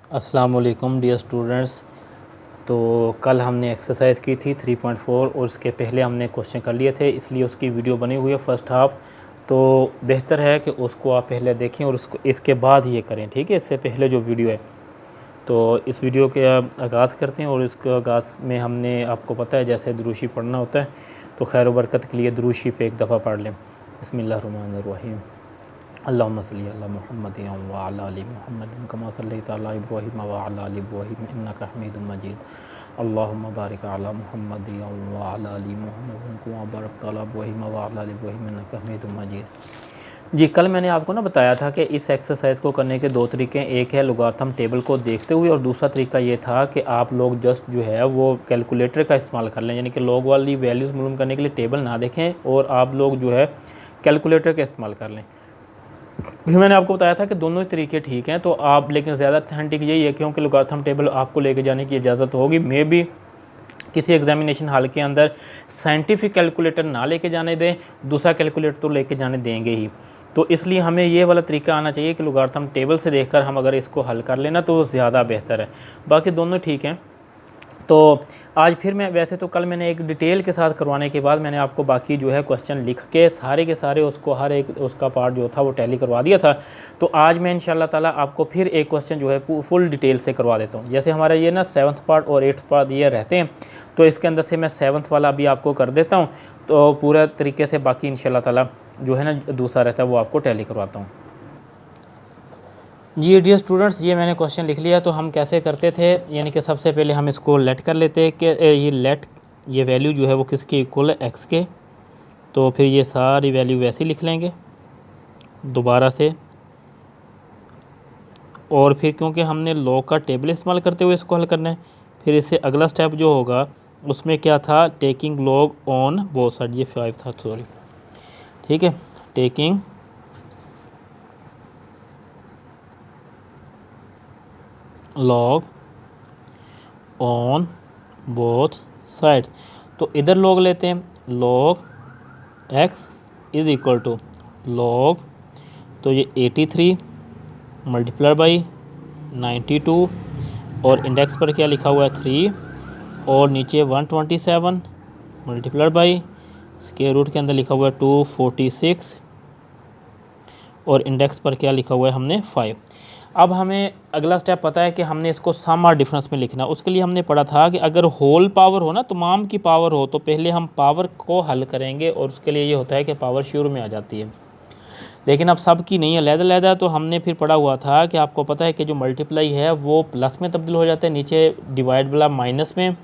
अस्सलाम वालेकुम dear students. तो कल हमने एक्सरसाइज की थी 3.4 और उसके पहले हमने क्वेश्चन कर लिए थे, इसलिए उसकी वीडियो बनी हुई है फर्स्ट हाफ। तो बेहतर है कि उसको आप पहले देखें और उसको इसके बाद ये करें, ठीक है। इससे पहले जो वीडियो है, तो इस वीडियो के आगाज़ करते हैं। और इसके आगाज़ में हमने, आपको पता है, जैसे दुरूशी पढ़ना होता है, तो खैर बरकत के लिए दुरूशी पे एक दफ़ा पढ़ लें। बिस्मिल्लाहिर्रहमानिर्रहीम। अल्लाहुम्मा सल्ली अला मुहम्मदिन व अला आलि मुहम्मदिन कमा सल्लैता अला इब्राहीम व अला आलि इब्राहीम इन्नका हमीदुम मजीद। अल्लाहुम्मा बारिक अला मुहम्मदिन व अला आलि मुहम्मदिन कमा बारकता अला इब्राहीम व अला आलि इब्राहीम इन्नका हमीदुम मजीद। जी, कल मैंने आपको बताया था कि इस एक्सरसाइज को करने के दो तरीके हैं। एक है लॉगरिथम टेबल को देखते हुए, और दूसरा तरीका ये था कि आप लोग जस्ट जो है वो कैलकुलेटर का इस्तेमाल कर लें, यानी कि लॉग वाली वैल्यूज़ मालूम करने के लिए टेबल ना देखें और आप लोग जो है कैलकुलेटर का इस्तेमाल कर लें। फिर मैंने आपको बताया था कि दोनों ही तरीके ठीक हैं, तो आप, लेकिन ज़्यादा अथेंटिक यही है क्योंकि लॉगरिथम टेबल आपको लेके जाने की इजाज़त होगी। मे भी किसी एग्जामिनेशन हॉल के अंदर साइंटिफिक कैलकुलेटर ना लेके जाने दें, दूसरा कैलकुलेटर तो लेके जाने देंगे ही। तो इसलिए हमें ये वाला तरीका आना चाहिए कि लॉगरिथम टेबल से देखकर हम अगर इसको हल कर लेना तो ज़्यादा बेहतर है। बाकी दोनों ठीक हैं। तो आज फिर मैं, वैसे तो कल मैंने एक डिटेल के साथ करवाने के बाद मैंने आपको बाकी जो है क्वेश्चन लिख के सारे के सारे उसको हर एक उसका पार्ट जो था वो टैली करवा दिया था। तो आज मैं इंशाल्लाह ताला आपको फिर एक क्वेश्चन जो है फुल डिटेल से करवा देता हूँ। जैसे हमारा ये ना 7th पार्ट और 8th पार्ट ये रहते हैं, तो इसके अंदर से मैं 7th वाला भी आपको कर देता हूँ। तो पूरा तरीके से बाकी इंशाल्लाह ताला जो है ना दूसरा रहता है वो आपको टैली करवाता हूँ। जी डियर स्टूडेंट्स, ये मैंने क्वेश्चन लिख लिया। तो हम कैसे करते थे, यानी कि सबसे पहले हम इसको लेट कर लेते कि ये लेट, ये वैल्यू जो है वो किसके इक्वल है, एक्स के। तो फिर ये सारी वैल्यू वैसे ही लिख लेंगे दोबारा से। और फिर क्योंकि हमने लॉग का टेबल इस्तेमाल करते हुए इसको हल करना है, फिर इससे अगला स्टेप जो होगा उसमें क्या था, taking log on both side. ये 5 था, सॉरी, ठीक है। Taking log on both sides. तो इधर लॉग लेते हैं, log x is equal to log, तो ये 83 मल्टीप्लाई बाई 92, और इंडेक्स पर क्या लिखा हुआ है 3, और नीचे 127 मल्टीप्लाई बाई स्क्वायर रूट के अंदर लिखा हुआ है 246, और इंडेक्स पर क्या लिखा हुआ है हमने 5। अब हमें अगला स्टेप पता है कि हमने इसको सम और डिफरेंस में लिखना। उसके लिए हमने पढ़ा था कि अगर होल पावर हो ना, तमाम की पावर हो, तो पहले हम पावर को हल करेंगे, और उसके लिए ये होता है कि पावर शुरू में आ जाती है। लेकिन अब सब की नहीं है, अलग-अलग। तो हमने फिर पढ़ा हुआ था कि आपको पता है कि जो मल्टीप्लाई है वो प्लस में तब्दील हो जाता है, नीचे डिवाइड वाला माइनस में।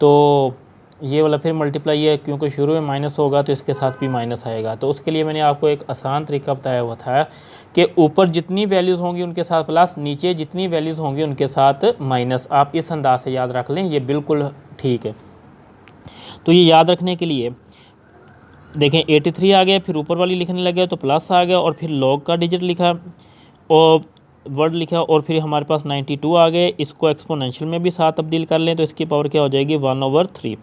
तो ये वाला फिर मल्टीप्लाई है, क्योंकि शुरू में माइनस होगा तो इसके साथ भी माइनस आएगा। तो उसके लिए मैंने आपको एक आसान तरीका बताया हुआ था कि ऊपर जितनी वैल्यूज़ होंगी उनके साथ प्लस, नीचे जितनी वैल्यूज़ होंगी उनके साथ माइनस। आप इस अंदाज से याद रख लें, ये बिल्कुल ठीक है। तो ये याद रखने के लिए देखें, 83 आ गया, फिर ऊपर वाली लिखने लगे तो प्लस आ गया, और फिर लॉग का डिजिट लिखा और वर्ड लिखा, और फिर हमारे पास 92 आ गए। इसको एक्सपोनेंशियल में भी साथ तब्दील कर लें तो इसकी पावर क्या हो जाएगी, 1/3।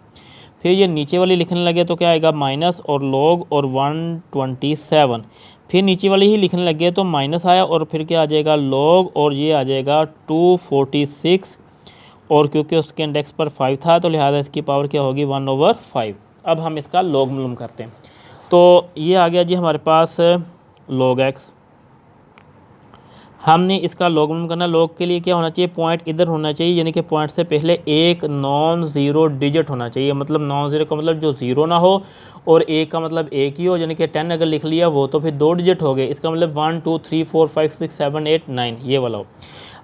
फिर ये नीचे वाली लिखने लगे तो क्या आएगा, माइनस और लॉग और 127। फिर नीचे वाली ही लिखने लगे तो माइनस आया, और फिर क्या आ जाएगा, लॉग, और ये आ जाएगा 246, और क्योंकि उसके इंडेक्स पर 5 था तो लिहाजा इसकी पावर क्या होगी, 1/5। अब हम इसका लॉग मालूम करते हैं। तो ये आ गया जी हमारे पास लॉग एक्स। हमने इसका लॉग मालूम करना। लॉग के लिए क्या होना चाहिए, पॉइंट इधर होना चाहिए, यानी कि पॉइंट से पहले एक नॉन ज़ीरो डिजिट होना चाहिए। मतलब नॉन ज़ीरो का मतलब जो ज़ीरो ना हो, और एक का मतलब एक ही हो, यानी कि 10 अगर लिख लिया वो तो फिर 2 डिजिट हो गए। इसका मतलब 1 2 3 4 5 6 7 8 9 ये वाला हो।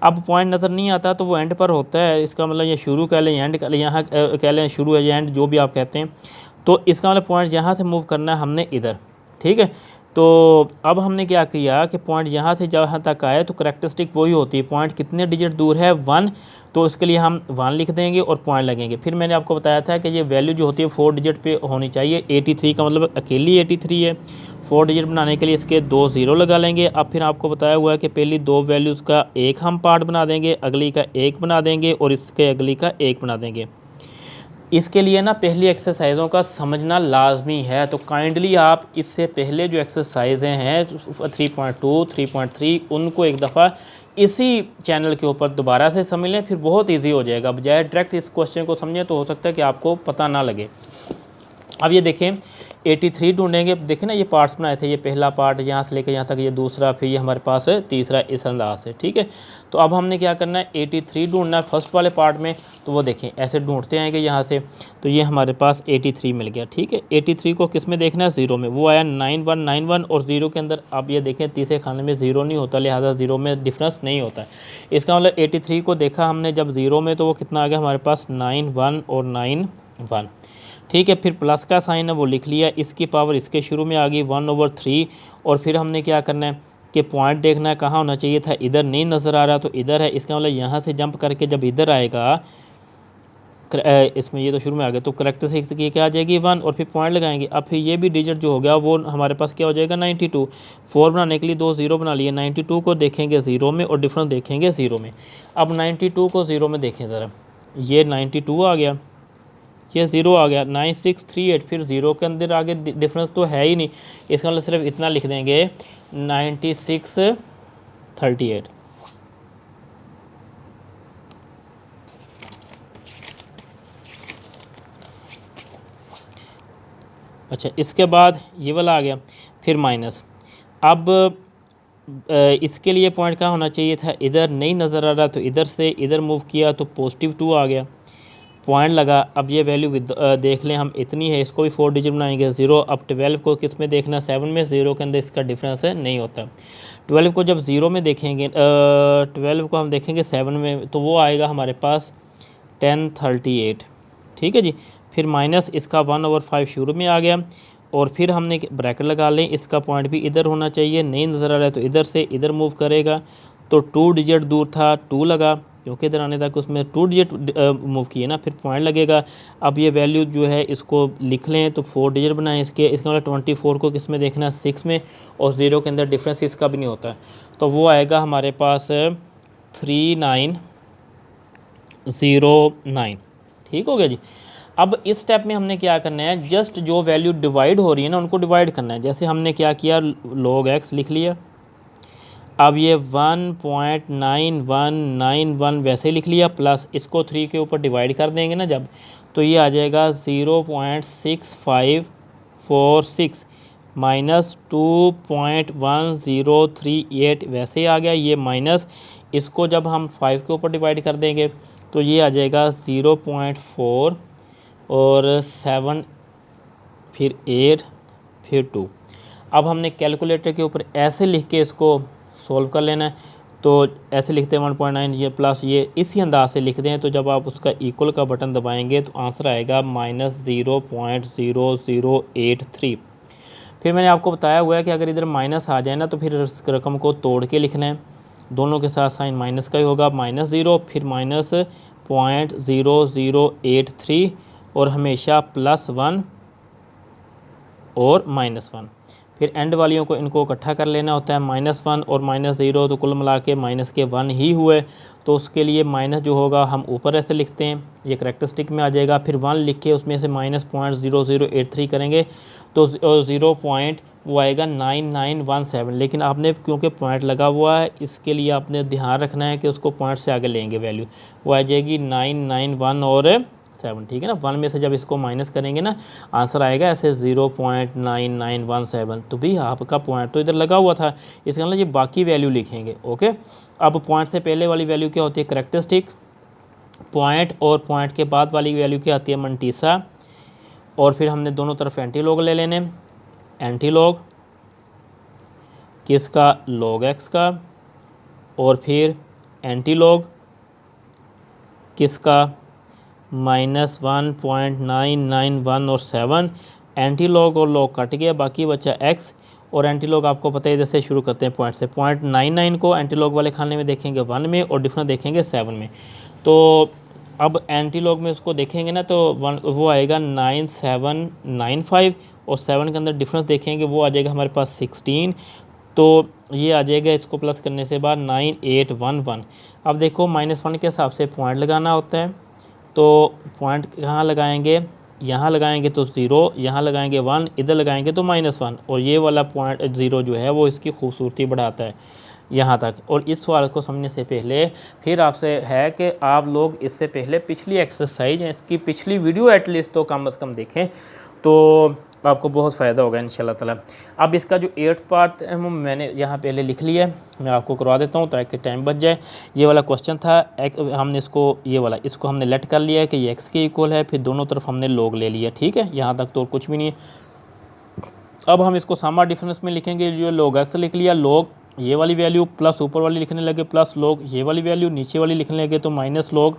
अब पॉइंट नज़र नहीं आता तो वो एंड पर होता है। इसका मतलब ये शुरू कह लें, एंड कह लें, यहाँ कह लें शुरू है या एंड, जो भी आप कहते हैं। तो इसका मतलब पॉइंट यहाँ से मूव करना है हमने इधर, ठीक है। तो अब हमने क्या किया कि पॉइंट यहाँ से जहाँ तक आए तो करेक्टरिस्टिक वही होती है, पॉइंट कितने डिजिट दूर है, 1। तो इसके लिए हम 1 लिख देंगे और पॉइंट लगेंगे। फिर मैंने आपको बताया था कि ये वैल्यू जो होती है 4 डिजिट पे होनी चाहिए। 83 का मतलब अकेली 83 है। 4 डिजिट बनाने के लिए इसके 2 ज़ीरो लगा लेंगे। अब फिर आपको बताया हुआ है कि पहली 2 वैल्यूज़ का एक हम पार्ट बना देंगे, अगली का एक बना देंगे, और इसके अगली का एक बना देंगे। इसके लिए ना पहली एक्सरसाइज़ों का समझना लाजमी है। तो काइंडली आप इससे पहले जो एक्सरसाइजें हैं 3.2, 3.3 उनको एक दफ़ा इसी चैनल के ऊपर दोबारा से समझ लें, फिर बहुत इजी हो जाएगा। बजाय डायरेक्ट इस क्वेश्चन को समझें तो हो सकता है कि आपको पता ना लगे। अब ये देखें 83 ढूंढेंगे, देखें ना ये पार्ट्स बनाए थे, ये पहला पार्ट यहाँ से लेकर यहाँ तक, ये दूसरा, फिर ये हमारे पास है तीसरा, इस अंदाज से, ठीक है। तो अब हमने क्या करना है, 83 ढूंढना है फर्स्ट वाले पार्ट में। तो वो देखें ऐसे ढूंढते आएंगे यहाँ से, तो ये हमारे पास 83 मिल गया, ठीक है। 83 को किस में देखना है, 0 में, वो आया 9191 और 0 के अंदर। अब ये देखें तीसरे खाने में 0 नहीं होता, लिहाजा 0 में डिफरेंस नहीं होता है। इसका मतलब 83 को देखा हमने जब 0 में, तो वो कितना आ गया हमारे पास 91 और 91, ठीक है। फिर प्लस का साइन है वो लिख लिया, इसकी पावर इसके शुरू में आ गई 1/3। और फिर हमने क्या करना है कि पॉइंट देखना है कहाँ होना चाहिए था, इधर नहीं नज़र आ रहा तो इधर है। इसका मतलब यहाँ से जंप करके जब इधर आएगा, इसमें ये तो शुरू में आ गया, तो करेक्टरिस्टिक्स की क्या आ जाएगी 1, और फिर पॉइंट लगाएंगे। अब फिर ये भी डिजिट जो हो गया वो हमारे पास क्या हो जाएगा 92। 4 बनाने के लिए 2 0 बना लिए, 92 को देखेंगे 0 में और डिफरेंस देखेंगे 0 में। अब 92 को 0 में देखें ज़रा, ये 92 आ गया, ये 0 आ गया, 9638, फिर 0 के अंदर आगे डिफरेंस तो है ही नहीं। इसका मतलब सिर्फ इतना लिख देंगे 9638। अच्छा, इसके बाद ये वाला आ गया, फिर माइनस। अब इसके लिए पॉइंट कहाँ होना चाहिए था, इधर नहीं नज़र आ रहा तो इधर से इधर मूव किया तो +2 आ गया, पॉइंट लगा। अब ये वैल्यू देख लें हम, इतनी है, इसको भी 4 डिजिट बनाएंगे 0। अब 12 को किस में देखना, 7 में, 0 के अंदर इसका डिफरेंस है नहीं होता। 12 को जब 0 में देखेंगे, 12 को हम देखेंगे 7 में, तो वो आएगा हमारे पास 1038, ठीक है जी। फिर माइनस इसका 1/5 शुरू में आ गया, और फिर हमने ब्रैकेट लगा लें, इसका पॉइंट भी इधर होना चाहिए, नहीं नज़र आ रहा है तो इधर से इधर मूव करेगा, तो 2 डिजिट दूर था 2 लगा, क्योंकि इधर आने तक उसमें 2 डिजिट मूव किए ना, फिर पॉइंट लगेगा। अब ये वैल्यू जो है इसको लिख लें, तो 4 डिजिट बनाएं इसके। इसका मतलब 24 को किस में देखना है, 6 में, और 0 के अंदर डिफरेंस इसका भी नहीं होता, तो वो आएगा हमारे पास 3909, ठीक हो गया जी। अब इस स्टेप में हमने क्या करना है, जस्ट जो वैल्यू डिवाइड हो रही है ना उनको डिवाइड करना है। जैसे हमने क्या किया, log x लिख लिया, अब ये 1.9191 वैसे लिख लिया, प्लस इसको 3 के ऊपर डिवाइड कर देंगे ना जब, तो ये आ जाएगा 0.6546 माइनस 2.1038 वैसे आ गया, ये माइनस इसको जब हम 5 के ऊपर डिवाइड कर देंगे तो ये आ जाएगा 0.4 और 7, फिर 8, फिर 2। अब हमने कैलकुलेटर के ऊपर ऐसे लिख के इसको सोल्व कर लेना है, तो ऐसे लिखते हैं 1.9, ये प्लस ये इसी अंदाज से लिख दें, तो जब आप उसका इक्वल का बटन दबाएंगे तो आंसर आएगा -0.0083। फिर मैंने आपको बताया हुआ है कि अगर इधर माइनस आ जाए ना तो फिर इस रकम को तोड़ के लिखना है, दोनों के साथ साइन माइनस का ही होगा, -0 फिर -0.0083 और हमेशा +1 और -1। फिर एंड वालियों को इनको इकट्ठा कर लेना होता है, -1 और -0, तो कुल मिला के माइनस के 1 ही हुए, तो उसके लिए माइनस जो होगा हम ऊपर ऐसे लिखते हैं, ये करेक्टरिस्टिक में आ जाएगा। फिर 1 लिख के उसमें से -0.0083 करेंगे तो 0 पॉइंट वो आएगा 9917। लेकिन आपने क्योंकि पॉइंट लगा हुआ है इसके लिए आपने ध्यान रखना है कि उसको पॉइंट से आगे लेंगे, वैल्यू वो आ जाएगी 991 और 7, ठीक है ना। 1 में से जब इसको माइनस करेंगे ना आंसर आएगा ऐसे 0.9917। तो भी आपका पॉइंट तो इधर लगा हुआ था, इसका मतलब ये बाकी वैल्यू लिखेंगे, ओके। अब पॉइंट से पहले वाली वैल्यू क्या होती है, करेक्टरिस्टिक, पॉइंट और पॉइंट के बाद वाली वैल्यू क्या आती है, मंटीसा। और फिर हमने दोनों तरफ एंटीलॉग ले लेने, एंटीलॉग किसका, log x का, और फिर एंटीलॉग किसका, -1.991 और 7। एंटीलॉग और लॉग कट गया, बाकी बचा x, और एंटीलॉग आपको पता है इधर से शुरू करते हैं पॉइंट से। 0.99 को एंटीलॉग वाले खाने में देखेंगे 1 में और डिफरेंस देखेंगे 7 में। तो अब एंटीलॉग में उसको देखेंगे ना तो वो आएगा 9795 और 7 के अंदर डिफरेंस देखेंगे वो आ जाएगा हमारे पास 16, तो ये आ जाएगा इसको प्लस करने से बाद 9811। अब देखो -1 के हिसाब से पॉइंट लगाना होता है, तो पॉइंट कहाँ लगाएंगे, यहाँ लगाएंगे तो 0, यहाँ लगाएंगे 1, इधर लगाएंगे तो -1, और ये वाला पॉइंट 0 जो है वो इसकी खूबसूरती बढ़ाता है। यहाँ तक। और इस सवाल को समझने से पहले फिर आपसे है कि आप लोग इससे पहले पिछली एक्सरसाइज इसकी पिछली वीडियो एटलीस्ट तो कम से कम देखें, तो आपको बहुत फ़ायदा होगा इंशाल्लाह ताला। अब इसका जो 8th पार्ट है वो मैंने यहाँ पहले लिख लिया है, मैं आपको करवा देता हूँ ताकि टाइम बच जाए। ये वाला क्वेश्चन था, हमने इसको ये वाला इसको हमने लेट कर लिया है कि ये x के इक्वल है, फिर दोनों तरफ हमने log ले लिया, ठीक है। यहाँ तक तो कुछ भी नहीं है। अब हम इसको सामा डिफरेंस में लिखेंगे, जो log x लिख लिया, log ये वाली वैल्यू प्लस ऊपर वाली लिखने लगे प्लस log ये वाली वैल्यू, नीचे वाली लिखने लगे तो माइनस log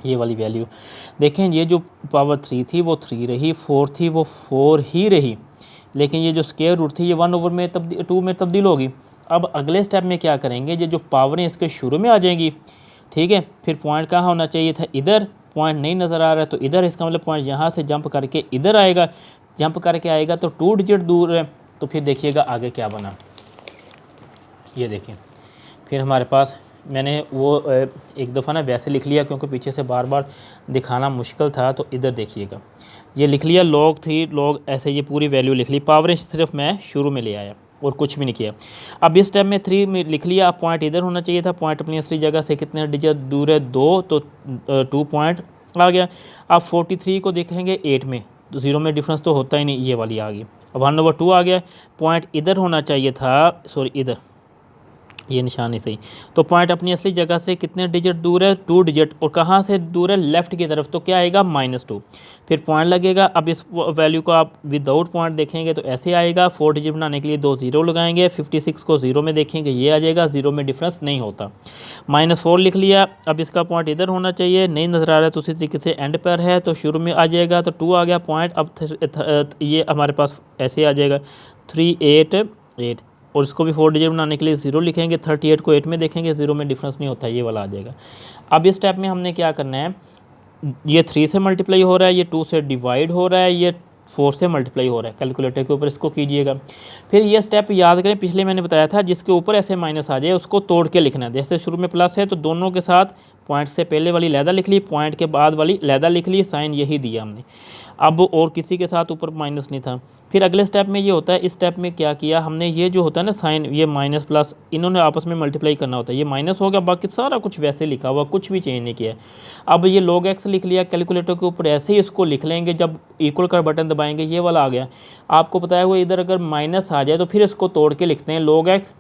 ये वाली वैल्यू। देखें ये जो पावर 3 थी वो 3 रही, 4 थी वो 4 ही रही, लेकिन ये जो स्क्वायर रूट थी ये 1 में 2 में तब्दील होगी। अब अगले स्टेप में क्या करेंगे, ये जो पावरें इसके शुरू में आ जाएंगी, ठीक है। फिर पॉइंट कहाँ होना चाहिए था, इधर, पॉइंट नहीं नज़र आ रहा है तो इधर, इसका मतलब पॉइंट यहाँ से जंप करके इधर आएगा, जंप करके आएगा तो 2 डिजिट दूर है। तो फिर देखिएगा आगे क्या बना, ये देखें। फिर हमारे पास मैंने वो एक दफ़ा ना वैसे लिख लिया क्योंकि पीछे से बार बार दिखाना मुश्किल था, तो इधर देखिएगा ये लिख लिया log 3 log, ऐसे ये पूरी वैल्यू लिख ली, पावर सिर्फ मैं शुरू में ले आया और कुछ भी नहीं किया। अब इस स्टेप में 3 में लिख लिया, अब पॉइंट इधर होना चाहिए था, पॉइंट अपनी असली जगह से कितने डिजिट दूर है 2, तो 2 पॉइंट आ गया। अब 43 को देखेंगे 8 में, तो 0 में डिफरेंस तो होता ही नहीं, ये वाली आ गई। अब 1/2 आ गया, पॉइंट इधर होना चाहिए था, सॉरी इधर, ये निशान नहीं सही, तो पॉइंट अपनी असली जगह से कितने डिजिट दूर है, 2 डिजिट, और कहाँ से दूर है, लेफ़्ट की तरफ, तो क्या आएगा -2, फिर पॉइंट लगेगा। अब इस वैल्यू को आप विदाउट पॉइंट देखेंगे तो ऐसे आएगा, 4 डिजिट बनाने के लिए 2 0 लगाएंगे, 56 को 0 में देखेंगे ये आ जाएगा, 0 में डिफरेंस नहीं होता, -4 लिख लिया। अब इसका पॉइंट इधर होना चाहिए, नहीं नज़र आ रहा है तो उसी तरीके से एंड पर है तो शुरू में आ जाएगा, तो 2 आ गया पॉइंट। अब ये हमारे पास ऐसे आ जाएगा 388, और इसको भी 4 डिजिट बनाने के लिए 0 लिखेंगे, 38 को 8 में देखेंगे, 0 में डिफरेंस नहीं होता, ये वाला आ जाएगा। अब इस स्टेप में हमने क्या करना है, ये 3 से मल्टीप्लाई हो रहा है, ये 2 से डिवाइड हो रहा है, ये 4 से मल्टीप्लाई हो रहा है, कैलकुलेटर के ऊपर इसको कीजिएगा। फिर ये स्टेप याद करें, पिछले मैंने बताया था जिसके ऊपर ऐसे माइनस आ जाए उसको तोड़ के लिखना है। जैसे शुरू में प्लस है तो दोनों के साथ पॉइंट से पहले वाली लैदा लिख ली, पॉइंट के बाद वाली लैदा लिख ली, साइन यही दिया हमने। अब और किसी के साथ ऊपर माइनस नहीं था। फिर अगले स्टेप में ये होता है, इस स्टेप में क्या किया हमने, ये जो होता है ना साइन, ये माइनस प्लस इन्होंने आपस में मल्टीप्लाई करना होता है, ये माइनस हो गया, बाकी सारा कुछ वैसे लिखा हुआ, कुछ भी चेंज नहीं किया। अब ये log x लिख लिया, कैलकुलेटर के ऊपर ऐसे ही इसको लिख लेंगे, जब इक्वल का बटन दबाएंगे ये वाला आ गया। आपको बताया हुआ इधर अगर माइनस आ जाए तो फिर इसको तोड़ के लिखते हैं, log x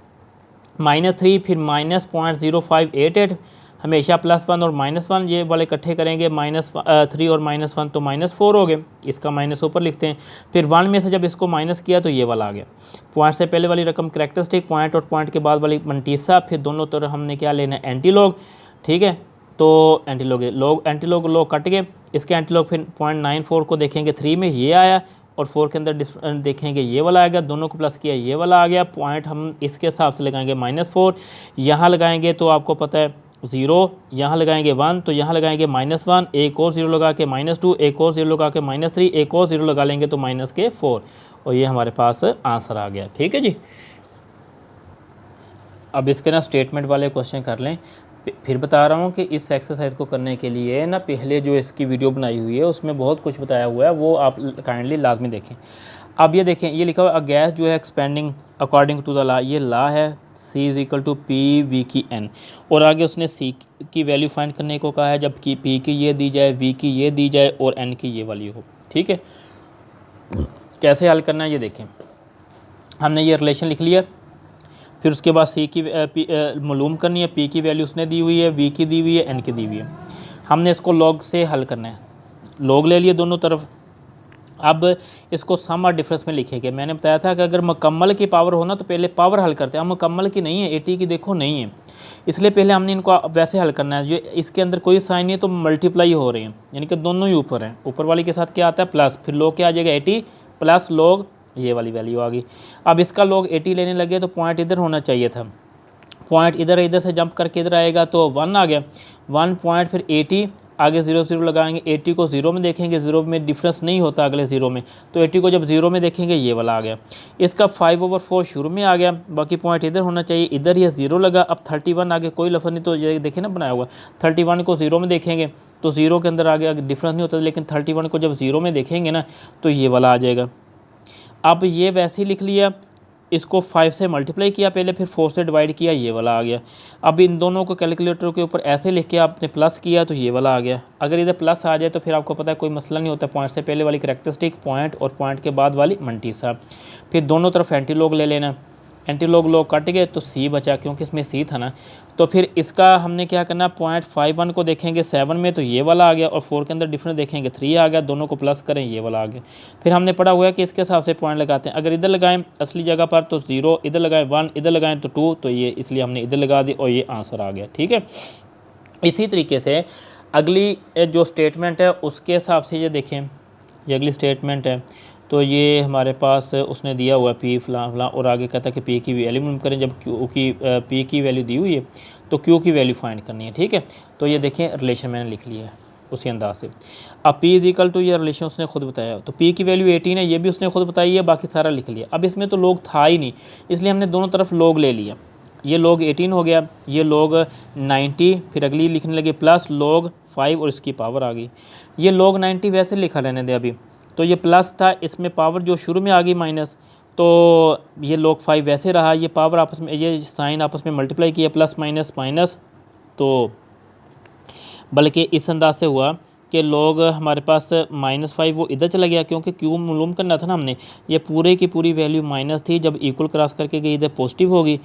-3, फिर -0.0588, हमेशा +1 और -1 ये वाले इकट्ठे करेंगे, -3 और -1 तो -4 हो गए, इसका माइनस ऊपर लिखते हैं। फिर 1 में से जब इसको माइनस किया तो ये वाला आ गया, पॉइंट से पहले वाली रकम कैरेक्टरिस्टिक, पॉइंट और पॉइंट के बाद वाली मंटीसा, फिर दोनों तरफ हमने क्या लेना है, एंटी लॉग, ठीक है। तो एंटी लॉग लॉग कट गए, इसके एंटी लॉग फिर 0.94 को देखेंगे 3 में ये आया, और 4 के अंदर देखेंगे ये वाला आएगा, दोनों को प्लस किया ये वाला आ गया। पॉइंट हम इसके हिसाब से लगाएंगे -4, यहाँ लगाएंगे तो आपको पता है 0, यहाँ लगाएंगे 1, तो यहाँ लगाएंगे -1, एक और 0 लगा के -2, एक और 0 लगा के -3, एक और 0 लगा लेंगे तो -4, और ये हमारे पास आंसर आ गया, ठीक है जी। अब इसके ना स्टेटमेंट वाले क्वेश्चन कर लें। फिर बता रहा हूँ कि इस एक्सरसाइज को करने के लिए ना पहले जो इसकी वीडियो बनाई हुई है उसमें बहुत कुछ बताया हुआ है, वो आप काइंडली लाजमी देखें। अब ये देखें, ये लिखा हुआ है गैस जो है expanding according to the law, ये लॉ है C = P की N, और आगे उसने C की वैल्यू फाइंड करने को कहा है, जबकि P की ये दी जाए, V की ये दी जाए और N की ये वैल्यू हो, ठीक है। कैसे हल करना है ये देखें, हमने ये रिलेशन लिख लिया, फिर उसके बाद C की मालूम करनी है, P की वैल्यू उसने दी हुई है, V की दी हुई है, N की दी हुई है। हमने इसको log से हल करना है, log ले लिए दोनों तरफ। अब इसको सम और डिफरेंस में लिखेंगे। मैंने बताया था कि अगर मुकम्मल की पावर हो ना तो पहले पावर हल करते हैं, अब मुकम्मल की नहीं है, 80 की देखो नहीं है, इसलिए पहले हमने इनको वैसे हल करना है। जो इसके अंदर कोई साइन नहीं है तो मल्टीप्लाई हो रहे हैं, यानी कि दोनों ही ऊपर हैं, ऊपर वाली के साथ क्या आता है प्लस, फिर log क्या आ जाएगा 80 प्लस log ये वाली वैल्यू आ गई। अब इसका log 80 लेने लगे तो पॉइंट इधर होना चाहिए था, पॉइंट इधर से जंप करके इधर आएगा तो 1 आ गया, 1 पॉइंट फिर 80, आगे 0 0 लगाएंगे, 80 को 0 में देखेंगे, 0 में डिफरेंस नहीं होता अगले 0 में, तो 80 को जब 0 में देखेंगे ये वाला आ गया। इसका 5/4 शुरू में आ गया, बाकी पॉइंट इधर होना चाहिए, इधर ये 0 लगा। अब 31 आगे कोई लफज नहीं, तो ये देखें ना बनाया हुआ, 31 को 0 में देखेंगे तो 0 के अंदर आगे डिफरेंस नहीं होता, लेकिन 31 को जब 0 में देखेंगे ना तो ये वाला आ जाएगा। अब ये वैसे ही लिख लिया, इसको 5 से मल्टीप्लाई किया पहले, फिर 4 से डिवाइड किया, ये वाला आ गया। अब इन दोनों को कैलकुलेटर के ऊपर ऐसे लिख के आपने प्लस किया तो ये वाला आ गया। अगर इधर प्लस आ जाए तो फिर आपको पता है कोई मसला नहीं होता, पॉइंट से पहले वाली करैक्टरिस्टिक पॉइंट और पॉइंट के बाद वाली मंटीसा। फिर दोनों तरफ एंटी लॉग ले लेना, एंटी लॉग कट गए तो सी बचा, क्योंकि इसमें सी था ना। तो फिर इसका हमने क्या करना, 0.51 को देखेंगे 7 में तो ये वाला आ गया, और 4 के अंदर डिफरेंस देखेंगे 3 आ गया, दोनों को प्लस करें ये वाला आ गया। फिर हमने पढ़ा हुआ है कि इसके हिसाब से पॉइंट लगाते हैं, अगर इधर लगाएं असली जगह पर तो 0, इधर लगाएं 1, इधर लगाएं तो 2, तो ये इसलिए हमने इधर लगा दी और ये आंसर आ गया। ठीक है, इसी तरीके से अगली जो स्टेटमेंट है उसके हिसाब से ये देखें, ये अगली स्टेटमेंट है। तो ये हमारे पास उसने दिया हुआ है पी फलां और आगे कहता है कि पी की वैल्यू मालूम करें, जब क्यू की पी की वैल्यू दी हुई है तो क्यू की वैल्यू फाइंड करनी है। ठीक है, तो ये देखें रिलेशन मैंने लिख लिया है उसी अंदाज से। अब पी इज इक्वल टू, ये रिलेशन उसने खुद बताया, तो पी की वैल्यू 18 है, ये भी उसने खुद बताई है, बाकी सारा लिख लिया। अब इसमें तो लोग था ही नहीं, इसलिए हमने दोनों तरफ लोग ले लिया। ये लोग 18 हो गया, ये लोग 90, फिर अगली लिखने लगे प्लस लोग 5 और इसकी पावर आ गई। ये लोग 90 वैसे लिखा रहने दे अभी, तो ये प्लस था, इसमें पावर जो शुरू में आ गई माइनस, तो ये लोग 5 वैसे रहा, ये पावर आपस में, ये साइन आपस में मल्टीप्लाई किया, प्लस माइनस माइनस, तो बल्कि इस अंदाज से हुआ कि लोग हमारे पास -5 वो इधर चला गया, क्योंकि क्यू मालूम करना था ना हमने, ये पूरे की पूरी वैल्यू माइनस थी, जब इक्वल क्रॉस करके गई इधर पॉजिटिव होगी,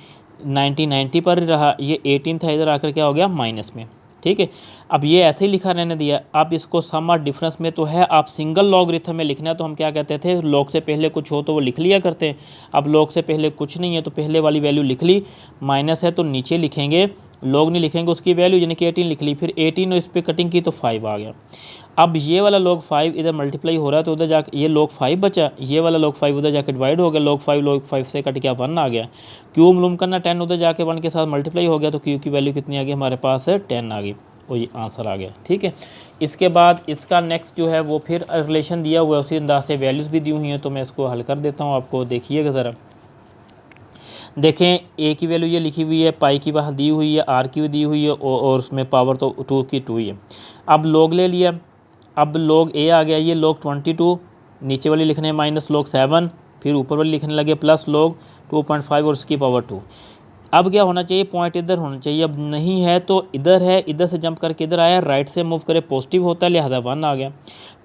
90 पर रहा, ये 18 था, इधर आकर क्या हो गया माइनस में। ठीक है, अब ये ऐसे ही लिखा रहने दिया। आप इसको सम और डिफरेंस में तो है, आप सिंगल लॉगरिथम में लिखना है तो हम क्या कहते थे, लॉग से पहले कुछ हो तो वो लिख लिया करते हैं। अब लॉग से पहले कुछ नहीं है तो पहले वाली वैल्यू लिख ली, माइनस है तो नीचे लिखेंगे, लॉग नहीं लिखेंगे उसकी वैल्यू, यानी कि 18 लिख ली, फिर 18 और इस पर कटिंग की तो 5 आ गया। अब ये वाला log 5 इधर मल्टीप्लाई हो रहा है तो उधर जाके ये log 5 बचा, ये वाला log 5 उधर जाके डिवाइड हो गया, log 5 से कट गया 1 आ गया। क्यू मालूम करना 10 उधर जाके 1 के साथ मल्टीप्लाई हो गया, तो क्यू की वैल्यू कितनी आ गई हमारे पास है 10 आ गई, और ये आंसर आ गया। ठीक है, इसके बाद इसका नेक्स्ट जो है वो फिर रिलेशन दिया हुआ है, उसी अंदाज से वैल्यूज़ भी दी हुई हैं, तो मैं इसको हल कर देता हूँ आपको, देखिएगा ज़रा। देखें ए की वैल्यू ये लिखी हुई है, पाई की वहाँ दी हुई है, आर की भी दी हुई है, और उसमें पावर तो 2 की 2 ही है। अब log ले लिया, अब log ए आ गया, ये log 22, नीचे वाली लिखने माइनस log 7, फिर ऊपर वाली लिखने लगे प्लस log 2.5 और उसकी पावर 2। अब क्या होना चाहिए, पॉइंट इधर होना चाहिए, अब नहीं है तो इधर है, इधर से जंप करके इधर आया, राइट से मूव करे पॉजिटिव होता है, लिहाजा 1 आ गया।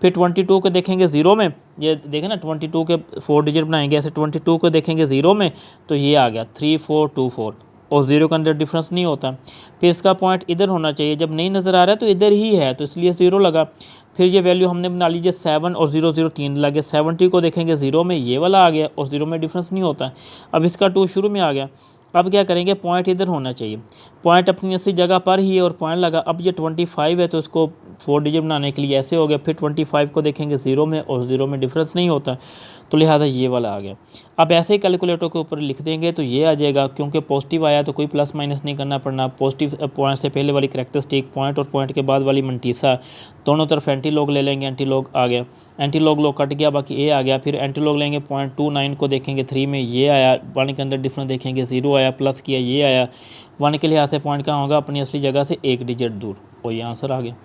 फिर 22 को देखेंगे 0 में, ये देखें ना 22 के 4 डिजिट बनाएंगे ऐसे, 22 को देखेंगे 0 में तो ये आ गया 3424, और 0 के अंदर डिफरेंस नहीं होता। फिर इसका पॉइंट इधर होना चाहिए, जब नहीं नज़र आ रहा है तो इधर ही है, तो इसलिए 0 लगा। फिर ये वैल्यू हमने बना लीजिए 7 और 0 0 3 लगे, 70 को देखेंगे 0 में, ये वाला आ गया, और 0 में डिफरेंस नहीं होता। अब इसका 2 शुरू में आ गया, अब क्या करेंगे, पॉइंट इधर होना चाहिए, पॉइंट अपनी ऐसी जगह पर ही है और पॉइंट लगा। अब ये 25 है तो इसको 4 डिजिट बनाने के लिए ऐसे हो गया, फिर 25 को देखेंगे 0 में, और 0 में डिफरेंस नहीं होता, तो लिहाजा ये वाला आ गया। अब ऐसे ही कैलकुलेटर के ऊपर लिख देंगे तो ये आ जाएगा, क्योंकि पॉजिटिव आया तो कोई प्लस माइनस नहीं करना पड़ना, पॉजिटिव पॉइंट से पहले वाली करैक्टरिस्टिक पॉइंट और पॉइंट के बाद वाली मंटीसा, दोनों तरफ एंटी लॉग ले लेंगे, एंटी लॉग आ गया, एंटी लॉग कट गया, बाकी ए आ गया। फिर एंटी लॉग लेंगे 0.29 को देखेंगे 3 में, ये आया, 1 के अंदर डिफरेंस देखेंगे 0 आया, प्लस किया ये आया, 1 के लिहाज से पॉइंट कहाँ होगा, अपनी असली जगह से 1 डिजिट दूर, और ये आंसर आ गया।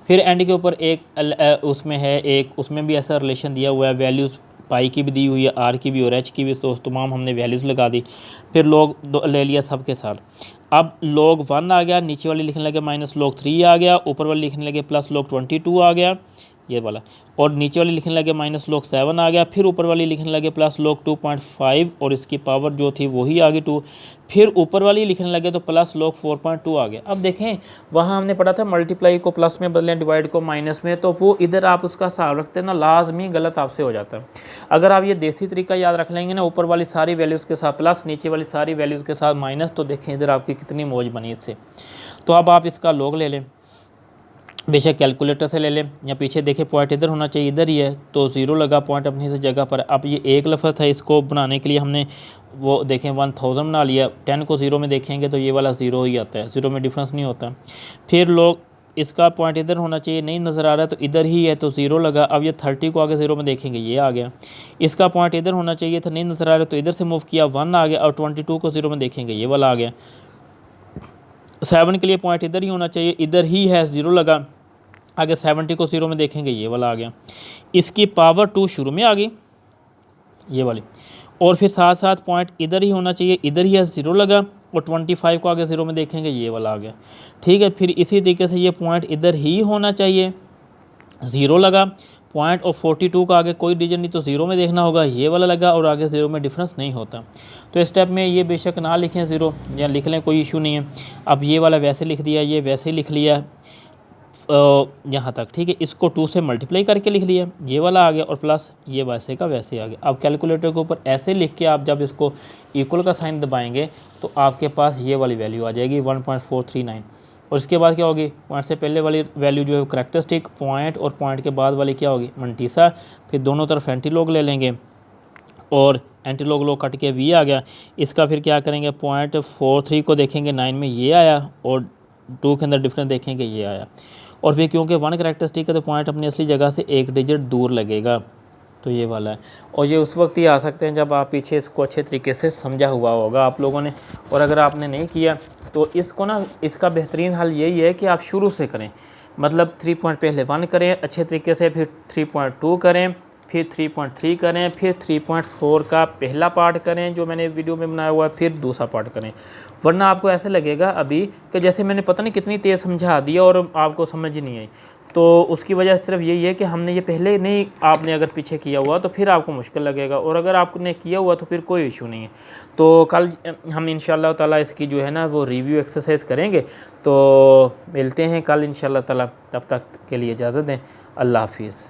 फिर एंड के ऊपर एक उसमें है, एक उसमें भी ऐसा रिलेशन दिया हुआ है, वैल्यूज़ पाई की भी दी हुई है, आर की भी और एच की भी, तो तमाम हमने वैल्यूज़ लगा दी। फिर log ले लिया सब के साथ। अब log 1 आ गया, नीचे वाली लिखने लगे माइनस log 3 आ गया, ऊपर वाली लिखने लगे प्लस log 22 आ गया, ये वाला, और नीचे वाली लिखने लगे माइनस log 7 आ गया, फिर ऊपर वाली लिखने लगे प्लस log 2.5 और इसकी पावर जो थी वही आ गई 2, फिर ऊपर वाली लिखने लगे तो प्लस log 4.2 आ गया। अब देखें वहाँ हमने पढ़ा था मल्टीप्लाई को प्लस में बदलें, डिवाइड को माइनस में, तो वो इधर आप उसका हिसाब रखते हैं ना, लाजमी गलत आपसे हो जाता है। अगर आप ये देसी तरीका याद रख लेंगे ना, ऊपर वाली सारी वैल्यूज़ के साथ प्लस, नीचे वाली सारी वैल्यूज़ के साथ माइनस, तो देखें इधर आपकी कितनी मौज बनी इससे। तो अब आप इसका log ले लें, बेशक कैलकुलेटर से ले लें, या पीछे देखें पॉइंट इधर होना चाहिए, इधर ही है तो 0 लगा, पॉइंट अपनी से जगह पर। अब ये एक लफ्ज़ है, इसको बनाने के लिए हमने वो देखें 1000 बना लिया, 10 को 0 में देखेंगे तो ये वाला 0 ही आता है, 0 में डिफरेंस नहीं होता। फिर लोग इसका पॉइंट इधर होना चाहिए, नहीं नज़र आ रहा है तो इधर ही है तो 0 लगा। अब ये 30 को आगे 0 में देखेंगे, ये आ गया। इसका पॉइंट इधर होना चाहिए था, नहीं नज़र आ रहा है तो इधर से मूव किया, 1 आ गया, और 22 को 0 में देखेंगे, ये वाला आ गया। 7 के लिए पॉइंट इधर ही होना चाहिए, इधर ही है, 0 लगा, आगे 70 को 0 में देखेंगे, ये वाला आ गया। इसकी पावर 2 शुरू में आ गई, ये वाली, और फिर साथ साथ पॉइंट इधर ही होना चाहिए, इधर ही 0 लगा और 25 को आगे 0 में देखेंगे ये वाला आ गया, ठीक है। फिर इसी तरीके से ये पॉइंट इधर ही होना चाहिए, 0 लगा पॉइंट और 42 का आगे कोई डिजिट नहीं तो 0 में देखना होगा, ये वाला लगा और आगे 0 में डिफरेंस नहीं होता। तो इस स्टेप में ये बेशक ना लिखें 0 या लिख लें, कोई इशू नहीं है। अब ये वाला वैसे लिख दिया, ये वैसे लिख लिया यहाँ तक, ठीक है। इसको 2 से मल्टीप्लाई करके लिख लिया, ये वाला आ गया और प्लस ये वैसे का वैसे आ गया। अब कैलकुलेटर के ऊपर ऐसे लिख के आप जब इसको इक्वल का साइन दबाएंगे तो आपके पास ये वाली वैल्यू आ जाएगी 1.439। और इसके बाद क्या होगी, पॉइंट से पहले वाली वैल्यू जो है करैक्टरिस्टिक पॉइंट और पॉइंट के बाद वाली क्या होगी मंटीसा। फिर दोनों तरफ एंटीलॉग ले लेंगे और एंटीलॉग लॉग कट के वी आ गया। इसका फिर क्या करेंगे, 0.43 को देखेंगे 9 में ये आया और 2 के अंदर डिफरेंस देखेंगे ये आया। और फिर क्योंकि 1 करैक्टरिस्टिक है तो पॉइंट अपनी असली जगह से 1 डिजिट दूर लगेगा, तो ये वाला है। और ये उस वक्त ही आ सकते हैं जब आप पीछे इसको अच्छे तरीके से समझा हुआ होगा आप लोगों ने। और अगर आपने नहीं किया तो इसको ना, इसका बेहतरीन हल यही है कि आप शुरू से करें, मतलब 3 पॉइंट पहले 1 करें अच्छे तरीके से, फिर 3.2 करें, फिर 3.3 करें, फिर 3.4 का पहला पार्ट करें जो मैंने वीडियो में बनाया हुआ है, फिर दूसरा पार्ट करें। वरना आपको ऐसे लगेगा अभी कि जैसे मैंने पता नहीं कितनी तेज़ समझा दिया और आपको समझ ही नहीं आई। तो उसकी वजह सिर्फ यही है कि हमने ये पहले नहीं, आपने अगर पीछे किया हुआ तो फिर आपको मुश्किल लगेगा, और अगर आपने किया हुआ तो फिर कोई इशू नहीं है। तो कल हम इंशाल्लाह ताला इसकी जो है ना वो रिव्यू एक्सरसाइज करेंगे। तो मिलते हैं कल इंशाल्लाह ताला, तब तक के लिए इजाज़त दें, अल्लाह हाफिज़।